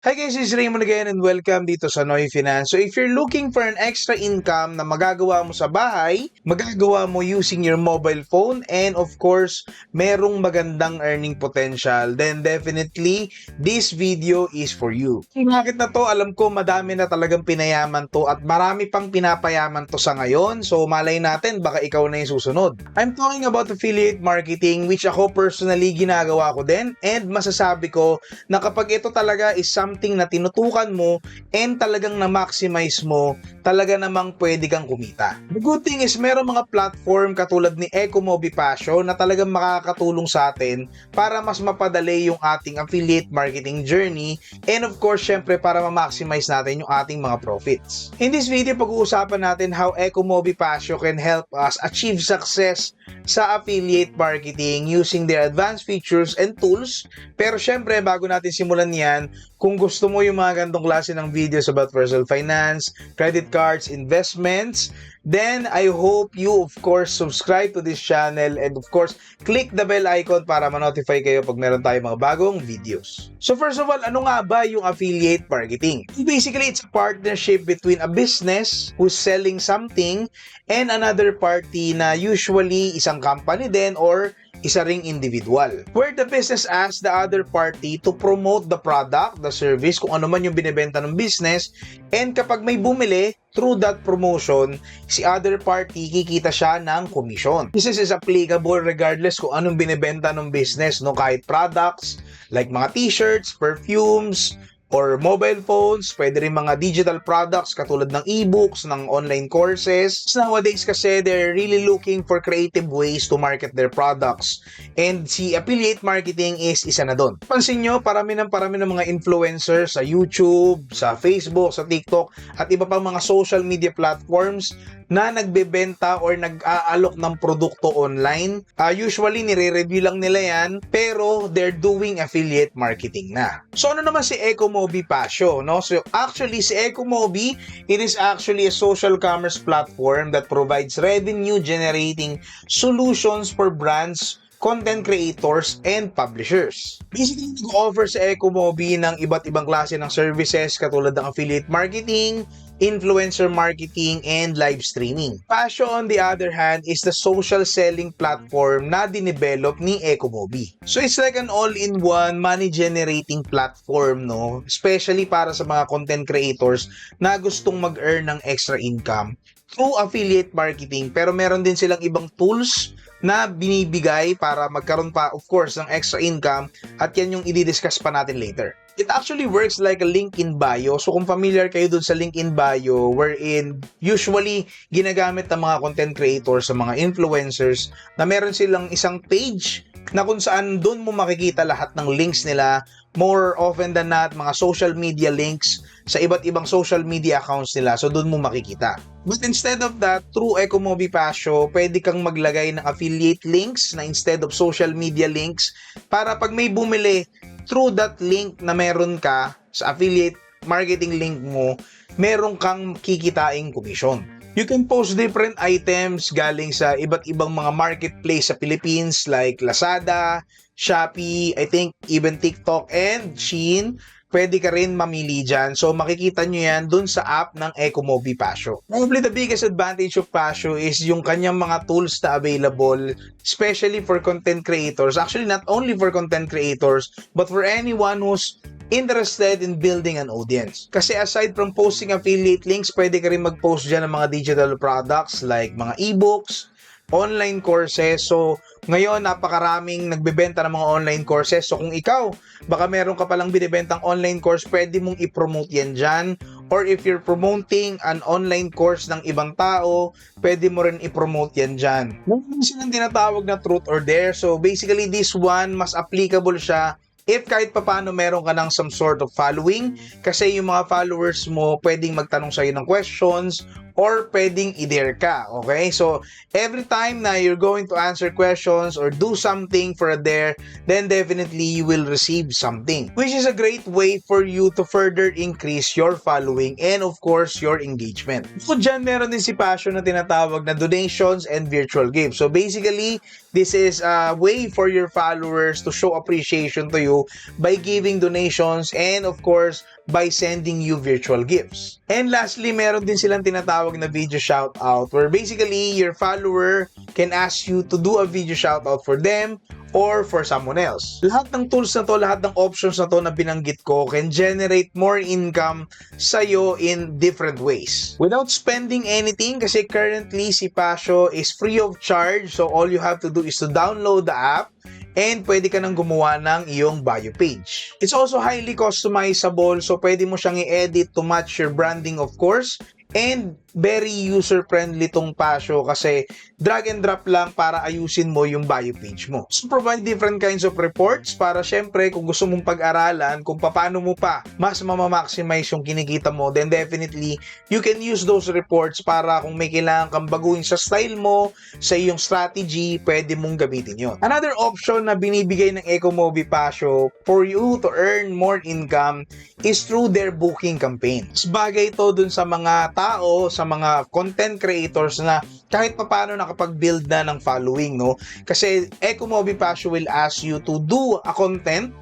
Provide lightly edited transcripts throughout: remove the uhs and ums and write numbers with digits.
Hi guys, this is Raymond again and welcome dito sa Noy Finance. So if you're looking for an extra income na magagawa mo sa bahay, magagawa mo using your mobile phone, and of course, merong magandang earning potential, then definitely this video is for you. Yung market na to, alam ko madami na talagang pinayaman to at marami pang pinapayaman to sa ngayon. So malay natin, baka ikaw na yung susunod. I'm talking about affiliate marketing, which ako personally ginagawa ko din, and masasabi ko na kapag ito talaga is something na tinutukan mo and talagang na-maximize mo, talaga namang pwede kang kumita. The good thing is meron mga platform katulad ni Ecomobi Passion na talagang makakatulong sa atin para mas mapadali yung ating affiliate marketing journey, and of course, syempre para ma-maximize natin yung ating mga profits. In this video, pag-uusapan natin how Ecomobi Passion can help us achieve success sa affiliate marketing using their advanced features and tools. Pero syempre, bago natin simulan yan, kung gusto mo yung mga ganitong klase ng videos about personal finance, credit cards, investments, then I hope you of course subscribe to this channel and of course click the bell icon para ma-notify kayo pag meron tayong mga bagong videos. So first of all, ano nga ba yung affiliate marketing? Basically, it's a partnership between a business who's selling something and another party na usually isang company din or isa ring individual, where the business asks the other party to promote the product, the service, kung ano man yung binibenta ng business, and kapag may bumili through that promotion, si other party kikita siya ng commission. This is applicable regardless kung anong binibenta ng business, no? Kahit products like mga t-shirts, perfumes, or mobile phones, pwede rin mga digital products katulad ng e-books, ng online courses. Nowadays kasi they're really looking for creative ways to market their products. And si affiliate marketing is isa na doon. Pansin nyo, parami ng mga influencers sa YouTube, sa Facebook, sa TikTok, at iba pang mga social media platforms na nagbebenta or nag-aalok ng produkto online. Usually, nire-review lang nila yan, pero they're doing affiliate marketing na. So, ano naman si Ecomobi Passion, no? So, actually, si Ecomobi, it is actually a social commerce platform that provides revenue-generating solutions for brands, content creators, and publishers. Basically, nag-offer sa Ecomobi ng iba't ibang klase ng services katulad ng affiliate marketing, influencer marketing, and live streaming. Passion, on the other hand, is the social selling platform na dinevelop ni Ecomobi. So it's like an all-in-one money-generating platform, no? Especially para sa mga content creators na gustong mag-earn ng extra income through affiliate marketing, pero meron din silang ibang tools na binibigay para magkaroon pa, of course, ng extra income, at yan yung i-discuss pa natin later. It actually works like a link in bio. So kung familiar kayo dun sa link in bio, wherein usually ginagamit ng mga content creators sa mga influencers na meron silang isang page na kung saan dun mo makikita lahat ng links nila, more often than not, mga social media links sa iba't ibang social media accounts nila. So dun mo makikita. But instead of that, through Ecomobi Passion, pwede kang maglagay ng affiliate links na instead of social media links para pag may bumili through that link na meron ka sa affiliate marketing link mo, meron kang kikitaing commission. You can post different items galing sa iba't ibang mga marketplace sa Philippines like Lazada, Shopee, I think even TikTok and Shein. Pwede ka rin mamili dyan. So, makikita nyo yan dun sa app ng Ecomobi Passion. Probably the biggest advantage of Passion is yung kanyang mga tools na available, especially for content creators. Actually, not only for content creators, but for anyone who's interested in building an audience. Kasi aside from posting affiliate links, pwede ka rin mag-post dyan ng mga digital products like mga e-books, online courses. So, ngayon, napakaraming nagbebenta ng mga online courses. So, kung ikaw, baka meron ka palang binibentang online course, pwede mong i-promote yan dyan. Or if you're promoting an online course ng ibang tao, pwede mo rin i-promote yan dyan. Meron silang tinatawag na truth or dare. So, basically, this one, mas applicable siya if kahit papano meron ka ng some sort of following, kasi yung mga followers mo pwedeng magtanong sa'yo ng questions or pwedeng i-dare ka, okay? So, every time na you're going to answer questions or do something for a dare, then definitely you will receive something, which is a great way for you to further increase your following and of course, your engagement. So, dyan meron din si Passion na tinatawag na donations and virtual gifts. So, basically, this is a way for your followers to show appreciation to you by giving donations and of course, by sending you virtual gifts. And lastly, meron din silang tinatawag na video shoutout where basically your follower can ask you to do a video shoutout for them or for someone else. Lahat ng tools na to, lahat ng options na to na binanggit ko can generate more income sa'yo in different ways. Without spending anything kasi currently si Pasio is free of charge, so all you have to do is to download the app and pwede ka nang gumawa ng iyong bio page. It's also highly customizable, so pwede mo siyang i-edit to match your branding of course, and very user-friendly tong Pasio kasi drag and drop lang para ayusin mo yung bio page mo. So provide different kinds of reports para syempre kung gusto mong pag-aralan kung paano mo pa mas mamamaximize yung kinikita mo, then definitely you can use those reports para kung may kailangan kang baguhin sa style mo, sa iyong strategy, pwede mong gamitin yon. Another option na binibigay ng Ecomobi Pasio for you to earn more income is through their booking campaigns. Bagay ito dun sa mga tao, sa mga content creators na kahit papaano nakapag-build na ng following, no? Kasi Ecomobi Pasio will ask you to do a content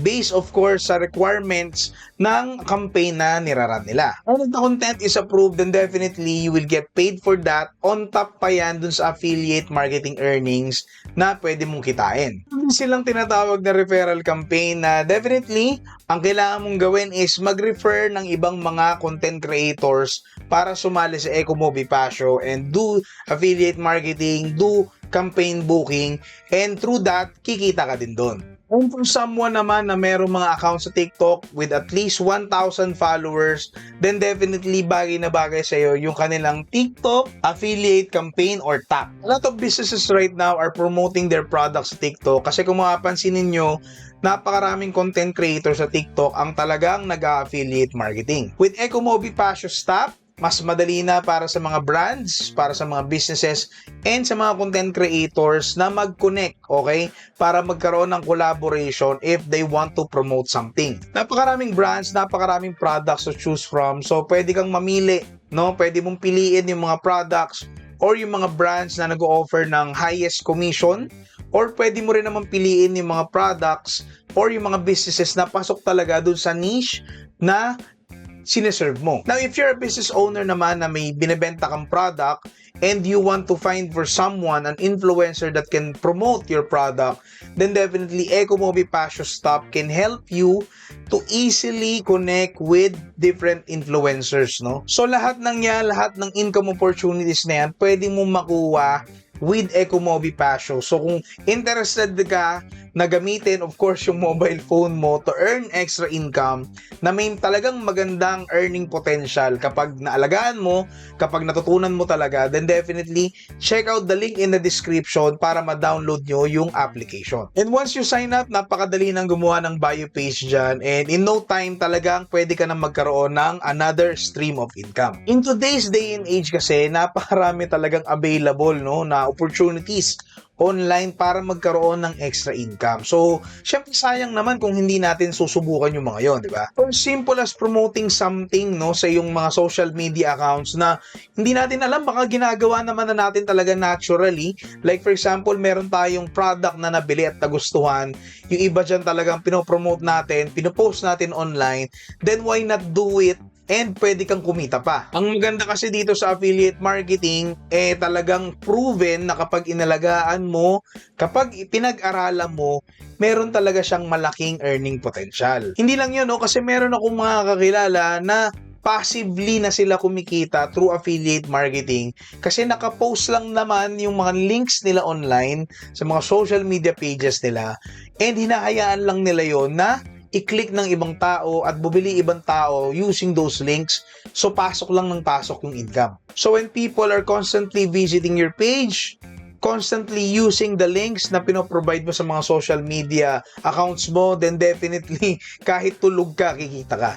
based of course sa requirements ng campaign na niraran nila. And if the content is approved, then definitely you will get paid for that. On top pa yan dun sa affiliate marketing earnings na pwede mong kitain. Silang tinatawag na referral campaign na definitely ang kailangan mong gawin is mag-refer ng ibang mga content creators para sumali sa Ecomobi Pasio and do affiliate marketing, do campaign booking, and through that, kikita ka din doon. And for someone naman na merong mga accounts sa TikTok with at least 1,000 followers, then definitely bagay na bagay sa'yo yung kanilang TikTok affiliate campaign or TAC. A lot of businesses right now are promoting their products sa TikTok kasi kung mapapansin ninyo, napakaraming content creators sa TikTok ang talagang nag-affiliate marketing. With Ecomobi Pasio Stop, mas madali na para sa mga brands, para sa mga businesses, and sa mga content creators na mag-connect, okay? Para magkaroon ng collaboration if they want to promote something. Napakaraming brands, napakaraming products to choose from. So, pwede kang mamili, no? Pwede mong piliin yung mga products or yung mga brands na nag-o-offer ng highest commission, or pwede mo rin naman piliin yung mga products or yung mga businesses na pasok talaga dun sa niche na sineserve mo. Now, if you're a business owner naman na may binebenta kang product and you want to find for someone, an influencer that can promote your product, then definitely Ecomobi Pasio Stop can help you to easily connect with different influencers, no? So, lahat ng yan, lahat ng income opportunities na yan, pwede mo makuha with Ecomobi Pasio. So, kung interested ka na gamitin, of course, yung mobile phone mo to earn extra income na may talagang magandang earning potential kapag naalagaan mo, kapag natutunan mo talaga, then definitely check out the link in the description para ma-download nyo yung application. And once you sign up, napakadali nang gumawa ng bio page dyan, and in no time talagang pwede ka na magkaroon ng another stream of income. In today's day and age kasi, napakarami talagang available, no, na opportunities online para magkaroon ng extra income. So, syempre sayang naman kung hindi natin susubukan yung mga yon, di ba? Or simple as promoting something, no, sa yung mga social media accounts na hindi natin alam, baka ginagawa naman na natin talaga naturally. Like for example, meron tayong product na nabili at nagustuhan, yung iba dyan talagang pinopromote natin, pinopost natin online, then why not do it and pwede kang kumita pa. Ang maganda kasi dito sa affiliate marketing, talagang proven na kapag inalagaan mo, kapag pinag-aralan mo, meron talaga siyang malaking earning potential. Hindi lang yun, no? Kasi meron akong mga kakilala na passively na sila kumikita through affiliate marketing kasi nakapost lang naman yung mga links nila online sa mga social media pages nila, and hinahayaan lang nila yon na i-click ng ibang tao at bumili ibang tao using those links. So, pasok lang ng pasok yung income. So, when people are constantly visiting your page, constantly using the links na pinoprovide mo sa mga social media accounts mo, then definitely kahit tulog ka, kikita ka.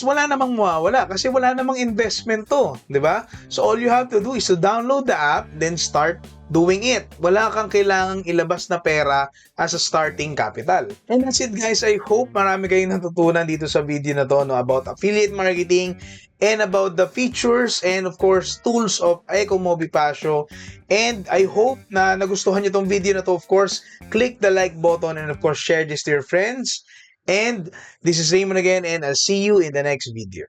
Wala namang mawawala kasi wala namang investment to, di ba? So all you have to do is to download the app, then start doing it. Wala kang kailangang ilabas na pera as a starting capital. And that's it, guys. I hope marami kayong natutunan dito sa video na to, no, about affiliate marketing and about the features and of course tools of Eco Mobipacio. And I hope na nagustuhan nyo tong video na to. Of course, click the like button and of course share this to your friends. And this is Raymond again, and I'll see you in the next video.